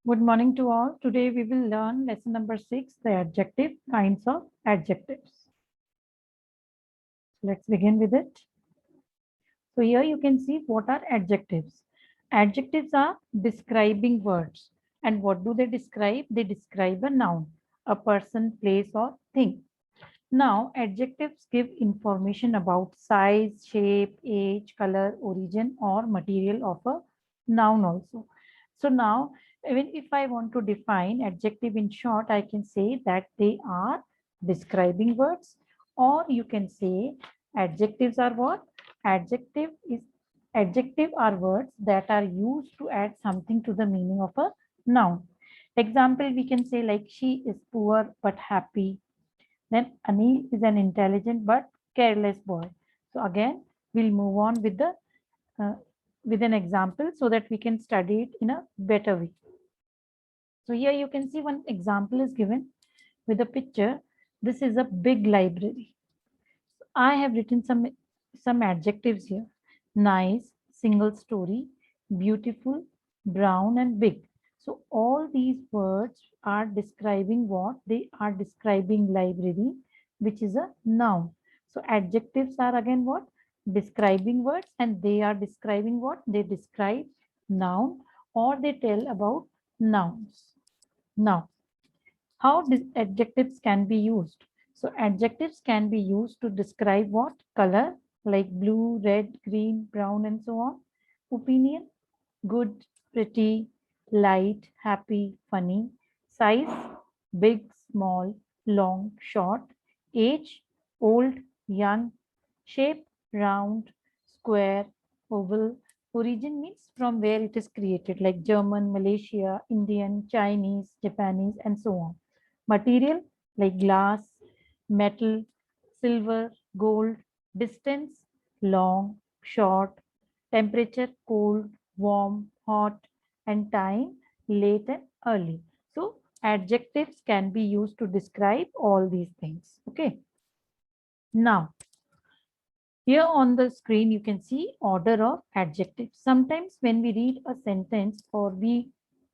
Good morning to all. Today we will learn lesson number 6, the adjective kinds of adjectives. Let's begin with it. So here you can see what are adjectives. Adjectives are describing words. And what do they describe? They describe a noun, a person, place or thing. Now, adjectives give information about size, shape, age, color, origin or material of a noun also. So now, even if I want to define adjective in short, I can say that they are describing words, or you can say adjectives are what? Adjective are words that are used to add something to the meaning of a noun. Example, we can say like she is poor but happy. Then Anil is an intelligent but careless boy. So again, we'll move on uh, with an example so that we can study it in a better way. So here you can see one example is given with a picture. This is a big library. I have written some adjectives here. Nice, single story, beautiful, brown and big. So all these words are describing what? They are describing library, which is a noun. So adjectives are again what? Describing words, and they are describing what? They describe noun, or they tell about nouns. Now, how adjectives can be used? So adjectives can be used to describe what? Color, like blue, red, green, brown, and so on. Opinion, good, pretty, light, happy, funny. Size, big, small, long, short. Age, old, young. Shape, round, square, oval. Origin means from where it is created, like German, Malaysia, Indian, Chinese, Japanese, and so on. Material like glass, metal, silver, gold. Distance, long, short. Temperature, cold, warm, hot. And time, late and early. So adjectives can be used to describe all these things. Okay. Now, here on the screen, you can see order of adjectives. Sometimes when we read a sentence or we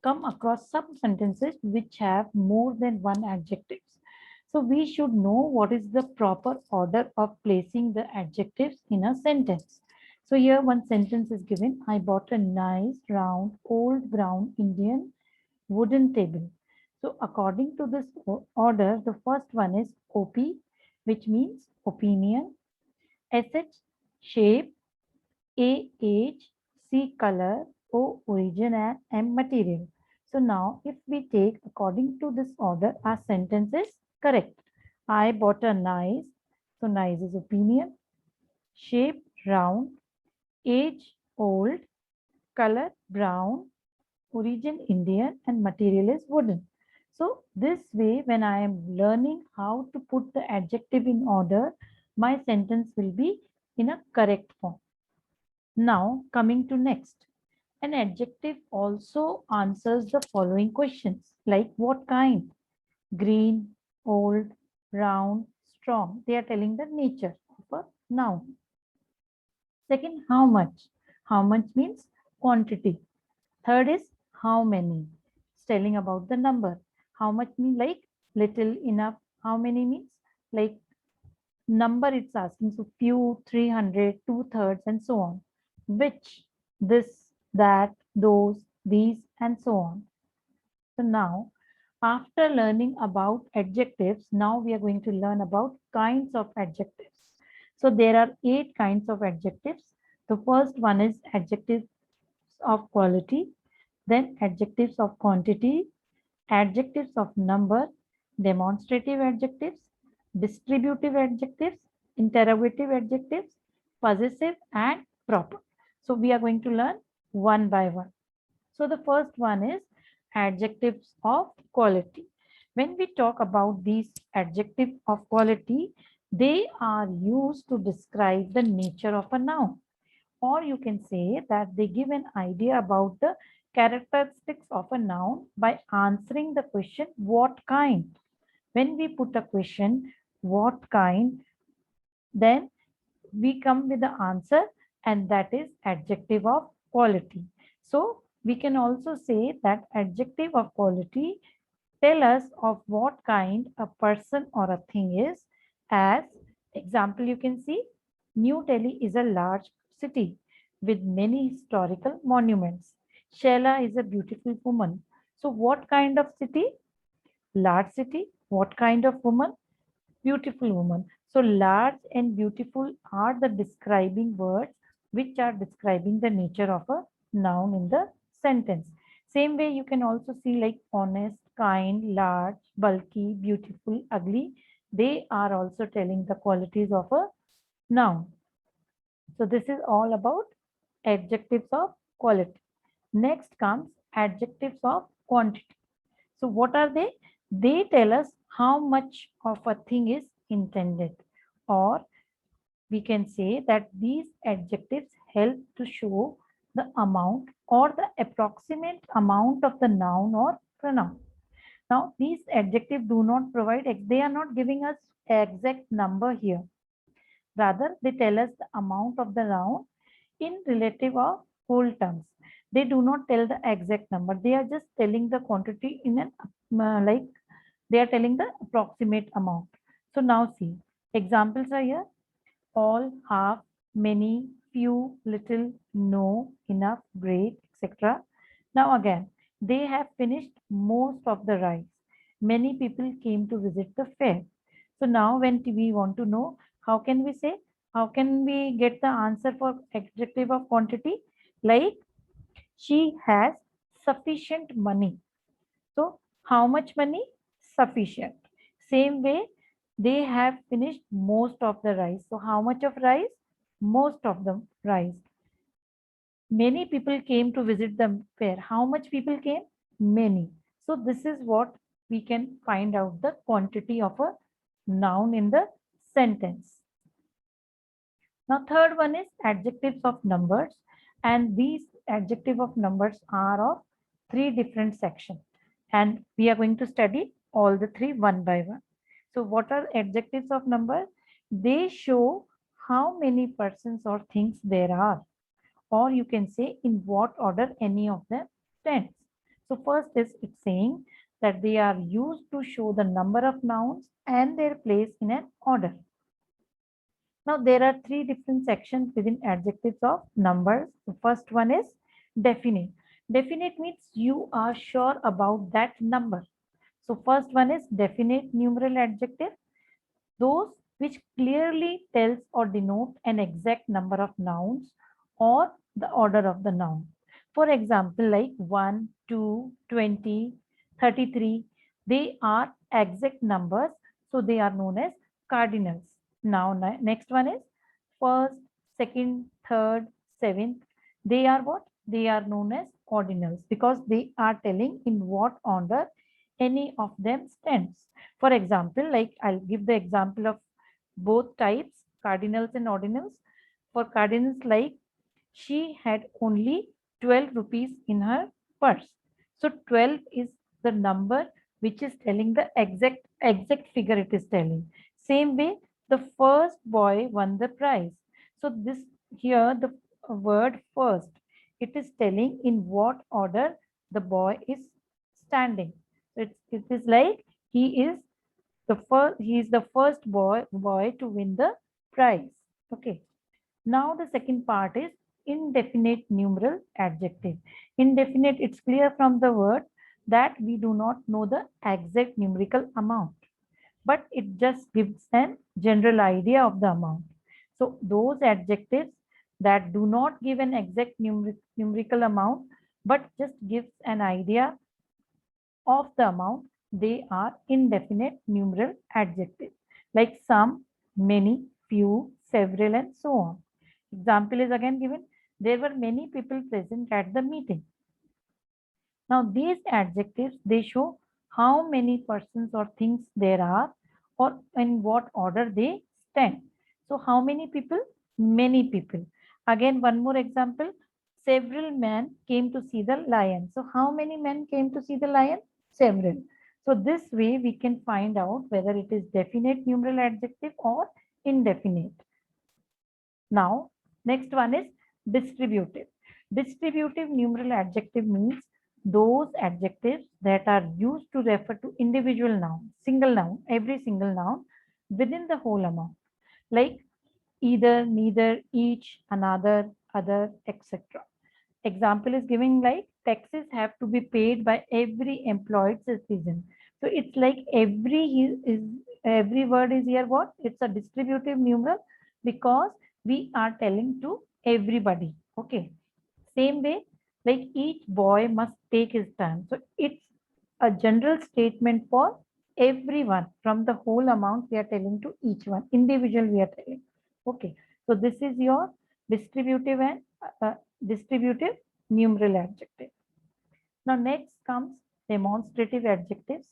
come across some sentences which have more than one adjectives. So we should know what is the proper order of placing the adjectives in a sentence. So here one sentence is given. I bought a nice, round, old brown Indian wooden table. So according to this order, the first one is OP, which means opinion. SH, shape. A, age. C, color. O, origin, and M, material. So now if we take according to this order, our sentence is correct. I bought a nice. So nice is opinion. Shape, round. Age, old. Color, brown. Origin, Indian, and material is wooden. So this way, when I am learning how to put the adjective in order, my sentence will be in a correct form. Now, coming to next, an adjective also answers the following questions like what kind, green, old, round, strong. They are telling the nature of a noun. Second, how much? How much means quantity. Third is how many. It's telling about the number. How much means like little, enough. How many means like number it's asking. So few, 300, 2/3, and so on. Which, this, that, those, these, and so on. So now, after learning about adjectives, now we are going to learn about kinds of adjectives. So there are 8 kinds of adjectives. The first one is adjectives of quality, then adjectives of quantity, adjectives of number, demonstrative adjectives, distributive adjectives, interrogative adjectives, possessive and proper. So we are going to learn one by one. So the first one is adjectives of quality. When we talk about these adjectives of quality, they are used to describe the nature of a noun, or you can say that they give an idea about the characteristics of a noun by answering the question, what kind? When we put a question, what kind, then we come with the answer, and that is adjective of quality. So We can also say that adjective of quality tell us of what kind a person or a thing is. As example, you can see New Delhi is a large city with many historical monuments. Sheila is a beautiful woman. So what kind of city? Large city. What kind of woman? Beautiful woman. So large and beautiful are the describing words which are describing the nature of a noun in the sentence. Same way you can also see like honest, kind, large, bulky, beautiful, ugly. They are also telling the qualities of a noun. So this is all about adjectives of quality. Next comes adjectives of quantity. So what are they? They tell us how much of a thing is intended, or we can say that these adjectives help to show the amount or the approximate amount of the noun or pronoun. Now, these adjectives do not provide, they are not giving us exact number here. Rather, they tell us the amount of the noun in relative or whole terms. They do not tell the exact number. They are just telling the quantity in an like they are telling the approximate amount. So now see, examples are here: all, half, many, few, little, no, enough, great, etc. Now again, they have finished most of the rice. Many people came to visit the fair. So now when we want to know, how can we say, how can we get the answer for adjective of quantity? Like she has sufficient money. So how much money? Sufficient. Same way, they have finished most of the rice. So how much of rice? Most of the rice. Many people came to visit the fair. How much people came? Many. So this is what we can find out the quantity of a noun in the sentence. Now third one is adjectives of numbers, and these adjective of numbers are of three different sections, and we are going to study all the three one by one. So what are adjectives of number? They show how many persons or things there are, or you can say in what order any of them stands. So first is it's saying that they are used to show the number of nouns and their place in an order. Now there are three different sections within adjectives of numbers. The first one is definite. Definite means you are sure about that number. So first one is definite numeral adjective. Those which clearly tells or denote an exact number of nouns or the order of the noun. For example, like 1, 2, 20, 33, they are exact numbers, so they are known as cardinals. Now, next one is first, second, third, seventh. They are what? They are known as ordinals because they are telling in what order any of them stands. For example, like I'll give the example of both types, cardinals and ordinals. For cardinals, like she had only 12 rupees in her purse. So 12 is the number which is telling the exact figure it is telling. Same way, the first boy won the prize. So this here the word first, it is telling in what order the boy is standing. It is like he is the first boy to win the prize. Okay. Now the second part is indefinite numeral adjective. Indefinite, it's clear from the word that we do not know the exact numerical amount, but it just gives an general idea of the amount. So those adjectives that do not give an exact numerical amount, but just gives an idea of the amount, they are indefinite numeral adjectives like some, many, few, several, and so on. Example is again given. There were many people present at the meeting. Now these adjectives, they show how many persons or things there are or in what order they stand. So how many people? Many people. Again, one more example. Several men came to see the lion. So how many men came to see the lion? Several. So this way we can find out whether it is definite numeral adjective or indefinite. Now, next one is distributive. Distributive numeral adjective means those adjectives that are used to refer to individual noun, single noun, every single noun within the whole amount, like either, neither, each, another, other, etc. Example is giving like taxes have to be paid by every employed citizen. So it's like every word is here what? It's a distributive numeral because we are telling to everybody. Okay. Same way, like each boy must take his turn. So it's a general statement for everyone from the whole amount we are telling to each one. Individual we are telling. Okay. So this is your distributive and distributive numeral adjective. Now next comes demonstrative adjectives.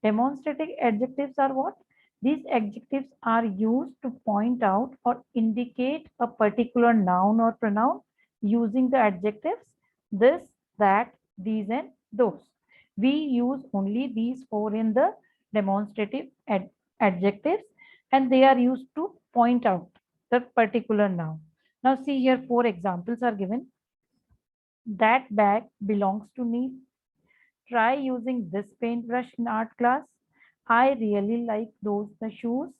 Demonstrative adjectives are what? These adjectives are used to point out or indicate a particular noun or pronoun using the adjectives this, that, these and those. We use only these four in the demonstrative adjectives and they are used to point out the particular noun. Now see here four examples are given. That bag belongs to me. Try using this paintbrush in art class. I really like the shoes.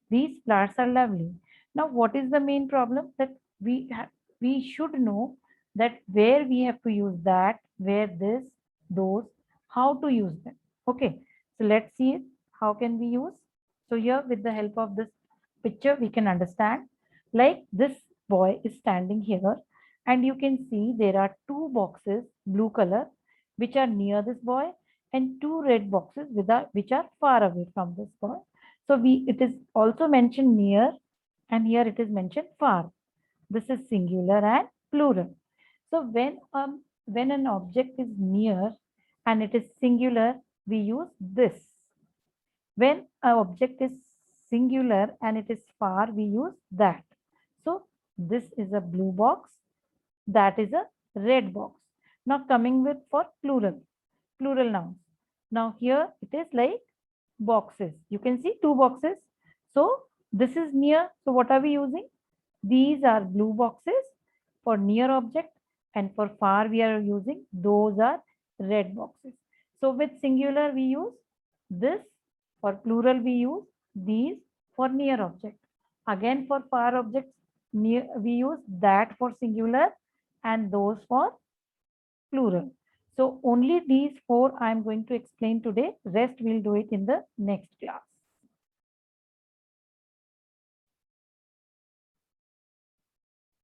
These flowers are lovely. Now, what is the main problem? That we should know that where we have to use that, where this, those, how to use them. Okay, so let's see it. How can we use? So here, with the help of this picture, we can understand. Like this boy is standing here, and you can see there are two boxes, blue color, which are near this boy, and two red boxes which are far away from this boy. So it is also mentioned near, and here it is mentioned far. This is singular and plural. So when an object is near and it is singular, we use this. When an object is singular and it is far, we use that. So this is a blue box, that is a red box. Now coming with for plural nouns. Now here it is like boxes. You can see two boxes. So this is near. So what are we using? These are blue boxes for near object, and for far we are using those are red boxes. So with singular we use this, for plural we use these for near object. Again for far objects we use that for singular and those for plural. So only these four I am going to explain today. Rest we'll do it in the next class.